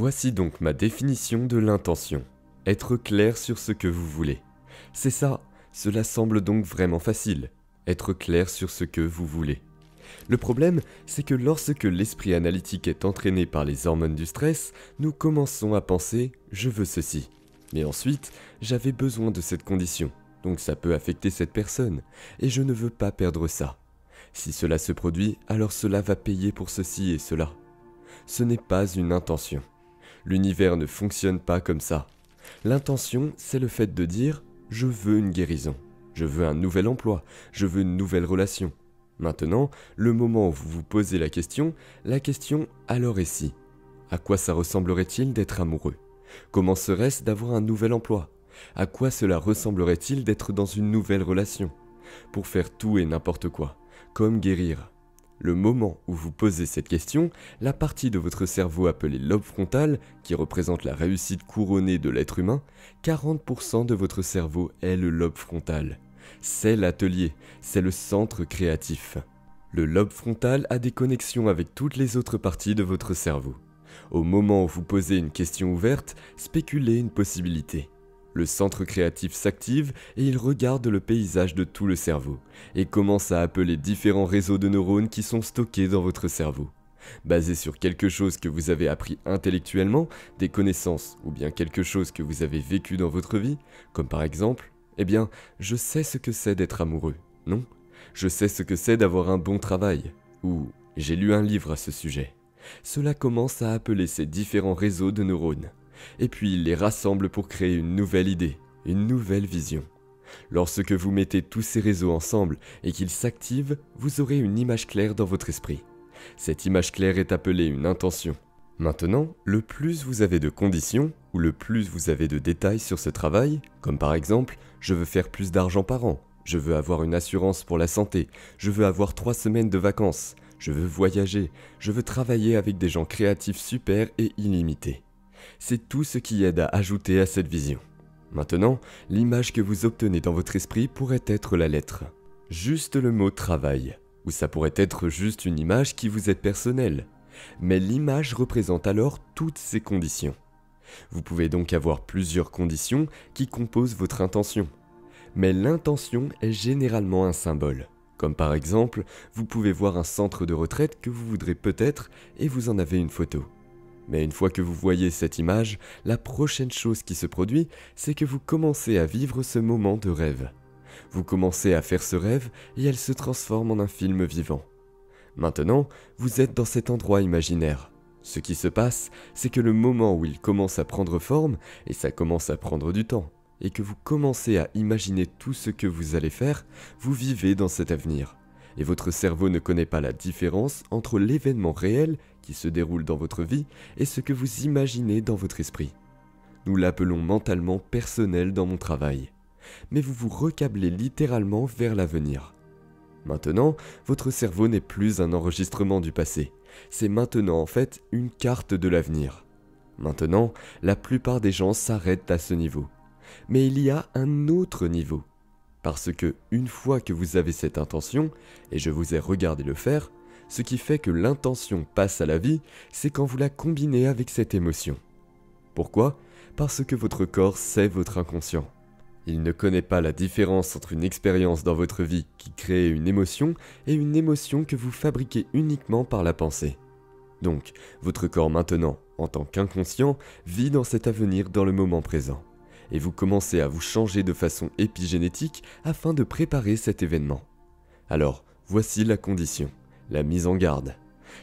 Voici donc ma définition de l'intention. Être clair sur ce que vous voulez. C'est ça, cela semble donc vraiment facile. Être clair sur ce que vous voulez. Le problème, c'est que lorsque l'esprit analytique est entraîné par les hormones du stress, nous commençons à penser « je veux ceci ». Mais ensuite, j'avais besoin de cette condition, donc ça peut affecter cette personne, et je ne veux pas perdre ça. Si cela se produit, alors cela va payer pour ceci et cela. Ce n'est pas une intention. L'univers ne fonctionne pas comme ça. L'intention, c'est le fait de dire « je veux une guérison, je veux un nouvel emploi, je veux une nouvelle relation ». Maintenant, le moment où vous vous posez la question « alors et si ?» À quoi ça ressemblerait-il d'être amoureux? Comment serait-ce d'avoir un nouvel emploi? À quoi cela ressemblerait-il d'être dans une nouvelle relation? Pour faire tout et n'importe quoi, comme guérir. Le moment où vous posez cette question, la partie de votre cerveau appelée lobe frontal, qui représente la réussite couronnée de l'être humain, 40% de votre cerveau est le lobe frontal. C'est l'atelier, c'est le centre créatif. Le lobe frontal a des connexions avec toutes les autres parties de votre cerveau. Au moment où vous posez une question ouverte, spéculez une possibilité. Le centre créatif s'active et il regarde le paysage de tout le cerveau et commence à appeler différents réseaux de neurones qui sont stockés dans votre cerveau. Basé sur quelque chose que vous avez appris intellectuellement, des connaissances ou bien quelque chose que vous avez vécu dans votre vie, comme par exemple, eh bien, je sais ce que c'est d'être amoureux, non? Je sais ce que c'est d'avoir un bon travail, ou j'ai lu un livre à ce sujet. Cela commence à appeler ces différents réseaux de neurones. Et puis il les rassemble pour créer une nouvelle idée, une nouvelle vision. Lorsque vous mettez tous ces réseaux ensemble et qu'ils s'activent, vous aurez une image claire dans votre esprit. Cette image claire est appelée une intention. Maintenant, le plus vous avez de conditions, ou le plus vous avez de détails sur ce travail, comme par exemple, je veux faire plus d'argent par an, je veux avoir une assurance pour la santé, je veux avoir 3 semaines de vacances, je veux voyager, je veux travailler avec des gens créatifs super et illimités. C'est tout ce qui aide à ajouter à cette vision. Maintenant, l'image que vous obtenez dans votre esprit pourrait être la lettre. Juste le mot « travail », ou ça pourrait être juste une image qui vous est personnelle. Mais l'image représente alors toutes ces conditions. Vous pouvez donc avoir plusieurs conditions qui composent votre intention. Mais l'intention est généralement un symbole. Comme par exemple, vous pouvez voir un centre de retraite que vous voudrez peut-être et vous en avez une photo. Mais une fois que vous voyez cette image, la prochaine chose qui se produit, c'est que vous commencez à vivre ce moment de rêve. Vous commencez à faire ce rêve et elle se transforme en un film vivant. Maintenant, vous êtes dans cet endroit imaginaire. Ce qui se passe, c'est que le moment où il commence à prendre forme, et ça commence à prendre du temps, et que vous commencez à imaginer tout ce que vous allez faire, vous vivez dans cet avenir. Et votre cerveau ne connaît pas la différence entre l'événement réel qui se déroule dans votre vie et ce que vous imaginez dans votre esprit. Nous l'appelons mentalement personnel dans mon travail. Mais vous vous recablez littéralement vers l'avenir. Maintenant, votre cerveau n'est plus un enregistrement du passé. C'est maintenant en fait une carte de l'avenir. Maintenant, la plupart des gens s'arrêtent à ce niveau. Mais il y a un autre niveau. Parce que, une fois que vous avez cette intention, et je vous ai regardé le faire, ce qui fait que l'intention passe à la vie, c'est quand vous la combinez avec cette émotion. Pourquoi? Parce que votre corps sait votre inconscient. Il ne connaît pas la différence entre une expérience dans votre vie qui crée une émotion et une émotion que vous fabriquez uniquement par la pensée. Donc, votre corps maintenant, en tant qu'inconscient, vit dans cet avenir dans le moment présent. Et vous commencez à vous changer de façon épigénétique afin de préparer cet événement. Alors, voici la condition, la mise en garde.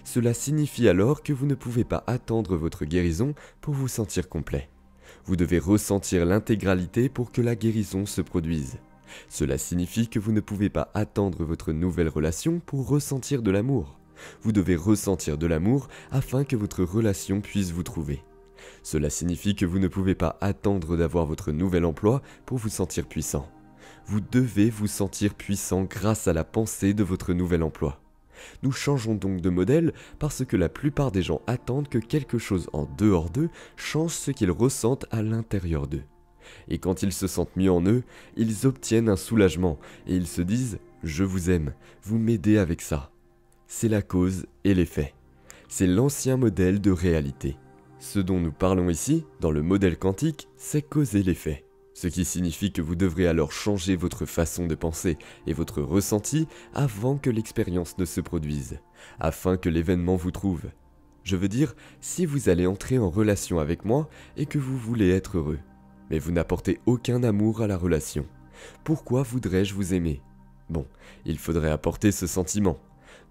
Cela signifie alors que vous ne pouvez pas attendre votre guérison pour vous sentir complet. Vous devez ressentir l'intégralité pour que la guérison se produise. Cela signifie que vous ne pouvez pas attendre votre nouvelle relation pour ressentir de l'amour. Vous devez ressentir de l'amour afin que votre relation puisse vous trouver. Cela signifie que vous ne pouvez pas attendre d'avoir votre nouvel emploi pour vous sentir puissant. Vous devez vous sentir puissant grâce à la pensée de votre nouvel emploi. Nous changeons donc de modèle parce que la plupart des gens attendent que quelque chose en dehors d'eux change ce qu'ils ressentent à l'intérieur d'eux. Et quand ils se sentent mieux en eux, ils obtiennent un soulagement et ils se disent « Je vous aime, vous m'aidez avec ça ». C'est la cause et l'effet. C'est l'ancien modèle de réalité. Ce dont nous parlons ici, dans le modèle quantique, c'est causer l'effet. Ce qui signifie que vous devrez alors changer votre façon de penser et votre ressenti avant que l'expérience ne se produise, afin que l'événement vous trouve. Je veux dire, si vous allez entrer en relation avec moi et que vous voulez être heureux, mais vous n'apportez aucun amour à la relation, pourquoi voudrais-je vous aimer? Bon, il faudrait apporter ce sentiment.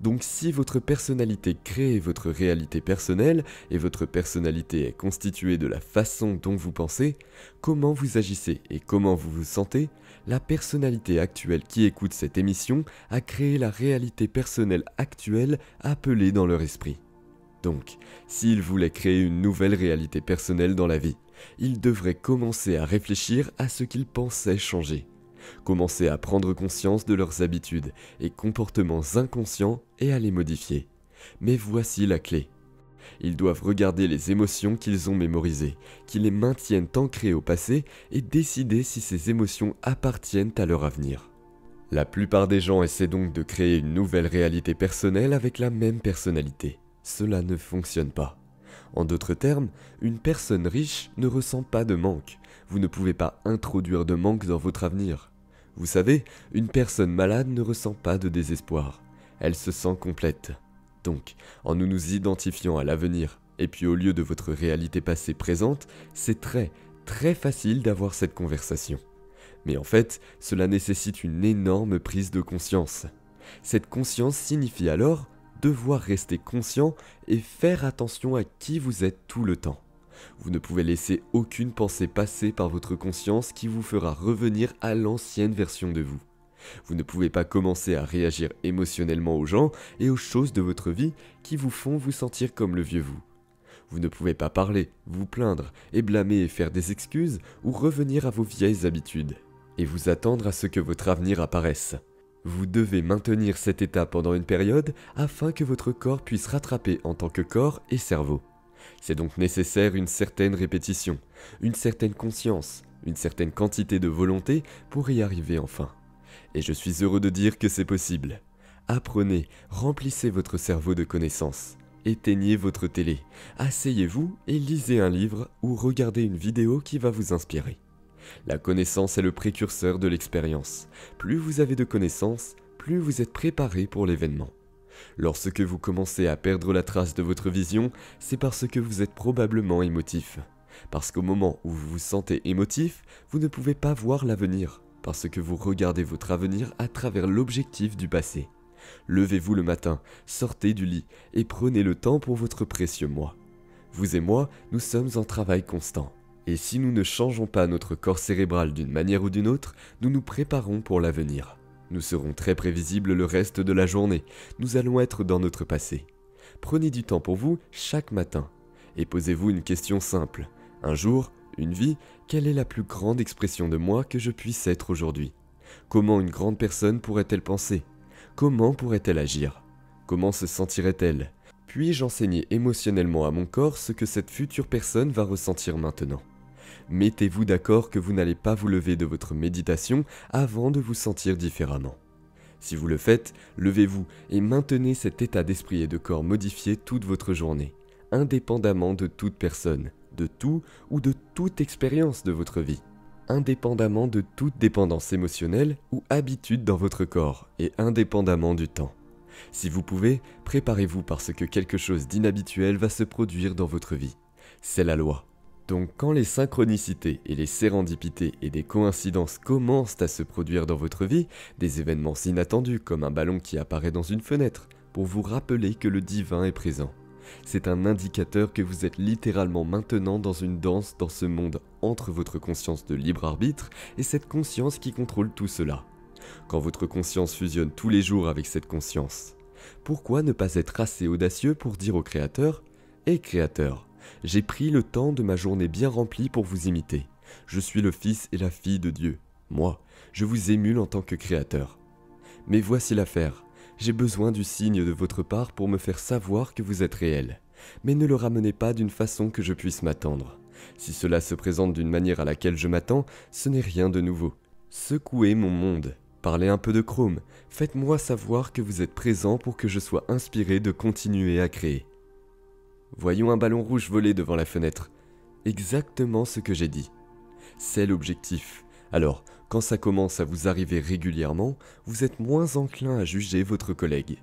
Donc si votre personnalité crée votre réalité personnelle et votre personnalité est constituée de la façon dont vous pensez, comment vous agissez et comment vous vous sentez, la personnalité actuelle qui écoute cette émission a créé la réalité personnelle actuelle appelée dans leur esprit. Donc, s'ils voulaient créer une nouvelle réalité personnelle dans la vie, ils devraient commencer à réfléchir à ce qu'ils pensaient changer. Commencer à prendre conscience de leurs habitudes et comportements inconscients et à les modifier. Mais voici la clé. Ils doivent regarder les émotions qu'ils ont mémorisées, qui les maintiennent ancrées au passé et décider si ces émotions appartiennent à leur avenir. La plupart des gens essaient donc de créer une nouvelle réalité personnelle avec la même personnalité. Cela ne fonctionne pas. En d'autres termes, une personne riche ne ressent pas de manque. Vous ne pouvez pas introduire de manque dans votre avenir. Vous savez, une personne malade ne ressent pas de désespoir. Elle se sent complète. Donc, en nous identifiant à l'avenir, et puis au lieu de votre réalité passée présente, c'est très facile d'avoir cette conversation. Mais en fait, cela nécessite une énorme prise de conscience. Cette conscience signifie alors devoir rester conscient et faire attention à qui vous êtes tout le temps. Vous ne pouvez laisser aucune pensée passer par votre conscience qui vous fera revenir à l'ancienne version de vous. Vous ne pouvez pas commencer à réagir émotionnellement aux gens et aux choses de votre vie qui vous font vous sentir comme le vieux vous. Vous ne pouvez pas parler, vous plaindre et blâmer et faire des excuses ou revenir à vos vieilles habitudes et vous attendre à ce que votre avenir apparaisse. Vous devez maintenir cet état pendant une période afin que votre corps puisse rattraper en tant que corps et cerveau. C'est donc nécessaire une certaine répétition, une certaine conscience, une certaine quantité de volonté pour y arriver enfin. Et je suis heureux de dire que c'est possible. Apprenez, remplissez votre cerveau de connaissances, éteignez votre télé, asseyez-vous et lisez un livre ou regardez une vidéo qui va vous inspirer. La connaissance est le précurseur de l'expérience. Plus vous avez de connaissances, plus vous êtes préparé pour l'événement. Lorsque vous commencez à perdre la trace de votre vision, c'est parce que vous êtes probablement émotif. Parce qu'au moment où vous vous sentez émotif, vous ne pouvez pas voir l'avenir, parce que vous regardez votre avenir à travers l'objectif du passé. Levez-vous le matin, sortez du lit et prenez le temps pour votre précieux moi. Vous et moi, nous sommes en travail constant. Et si nous ne changeons pas notre corps cérébral d'une manière ou d'une autre, nous nous préparons pour l'avenir. Nous serons très prévisibles le reste de la journée. Nous allons être dans notre passé. Prenez du temps pour vous chaque matin. Et posez-vous une question simple. Un jour, une vie, quelle est la plus grande expression de moi que je puisse être aujourd'hui? Comment une grande personne pourrait-elle penser? Comment pourrait-elle agir? Comment se sentirait-elle? Puis-je enseigner émotionnellement à mon corps ce que cette future personne va ressentir maintenant? Mettez-vous d'accord que vous n'allez pas vous lever de votre méditation avant de vous sentir différemment. Si vous le faites, levez-vous et maintenez cet état d'esprit et de corps modifié toute votre journée, indépendamment de toute personne, de tout ou de toute expérience de votre vie, indépendamment de toute dépendance émotionnelle ou habitude dans votre corps et indépendamment du temps. Si vous pouvez, préparez-vous parce que quelque chose d'inhabituel va se produire dans votre vie. C'est la loi. Donc quand les synchronicités et les sérendipités et des coïncidences commencent à se produire dans votre vie, des événements inattendus comme un ballon qui apparaît dans une fenêtre, pour vous rappeler que le divin est présent. C'est un indicateur que vous êtes littéralement maintenant dans une danse dans ce monde entre votre conscience de libre arbitre et cette conscience qui contrôle tout cela. Quand votre conscience fusionne tous les jours avec cette conscience, pourquoi ne pas être assez audacieux pour dire au Créateur « Hé Créateur, j'ai pris le temps de ma journée bien remplie pour vous imiter. Je suis le fils et la fille de Dieu. Moi, je vous émule en tant que Créateur. Mais voici l'affaire. J'ai besoin du signe de votre part pour me faire savoir que vous êtes réel. Mais ne le ramenez pas d'une façon que je puisse m'attendre. Si cela se présente d'une manière à laquelle je m'attends, ce n'est rien de nouveau. Secouez mon monde. Parlez un peu de chrome. Faites-moi savoir que vous êtes présent pour que je sois inspiré de continuer à créer. Voyons un ballon rouge voler devant la fenêtre. Exactement ce que j'ai dit. C'est l'objectif. Alors, quand ça commence à vous arriver régulièrement, vous êtes moins enclin à juger votre collègue.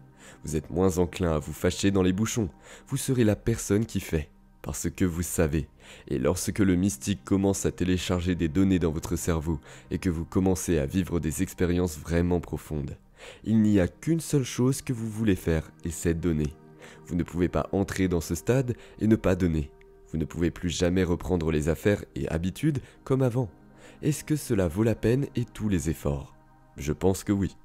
Vous êtes moins enclin à vous fâcher dans les bouchons. Vous serez la personne qui fait. Parce que vous savez. Et lorsque le mystique commence à télécharger des données dans votre cerveau et que vous commencez à vivre des expériences vraiment profondes, il n'y a qu'une seule chose que vous voulez faire et c'est donner. Vous ne pouvez pas entrer dans ce stade et ne pas donner. Vous ne pouvez plus jamais reprendre les affaires et habitudes comme avant. Est-ce que cela vaut la peine et tous les efforts? Je pense que oui.